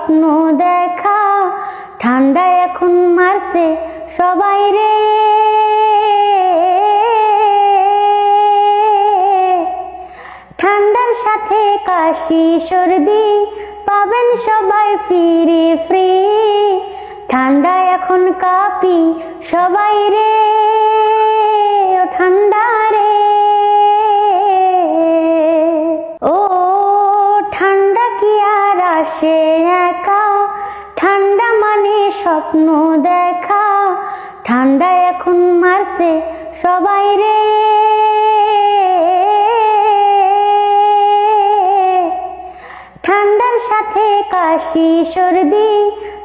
স্বপ্ন দেখা, ঠান্ডা এখন মারছে সবাই রে। ঠান্ডার সাথে কাশি সর্দি পাবেন সবাই ফ্রি ফ্রি। ঠান্ডা এখন কাঁপি সবাই রে, ও ঠান্ডা রে। ও ঠান্ডা কি আর আসে একা, ঠান্ডা মানে স্বপ্ন দেখা। ঠান্ডা এখন মারছে সবাই রে। ঠান্ডার সাথে কাশি সর্দি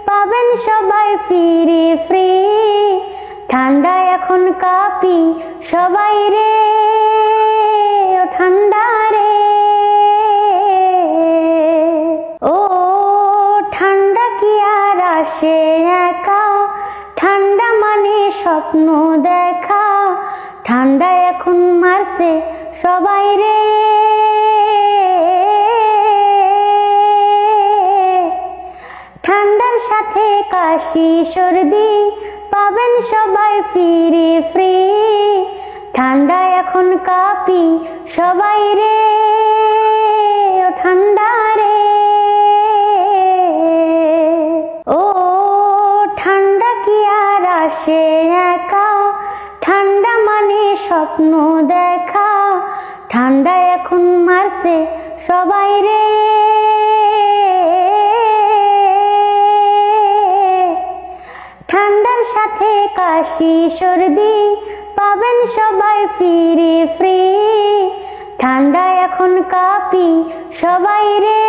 পাবেন সবাই ফ্রি ফ্রি। ঠান্ডা এখন কাঁপি সবাই রে, ও ঠান্ডা রে। ও ঠান্ডা কি আর আসে একা, ঠান্ডা মানে স্বপ্ন দেখা। ঠান্ডা এখন মারছে সবাই রে। ঠান্ডার সাথে কাশি সর্দি পাবেন সবাই ফ্রি ফ্রি। ঠান্ডা এখন কাঁপি সবাই রে, ও ঠান্ডা রে। ও ঠান্ডা কি আর আসে একা, ঠান্ডা মানে স্বপ্ন দেখা। ঠান্ডা এখন মারছে সবাই রে। ঠান্ডার সাথে কাশি সর্দি পাবেন সবাই ফ্রি ফ্রি। ঠান্ডা এখন কাঁপি সবাই রে।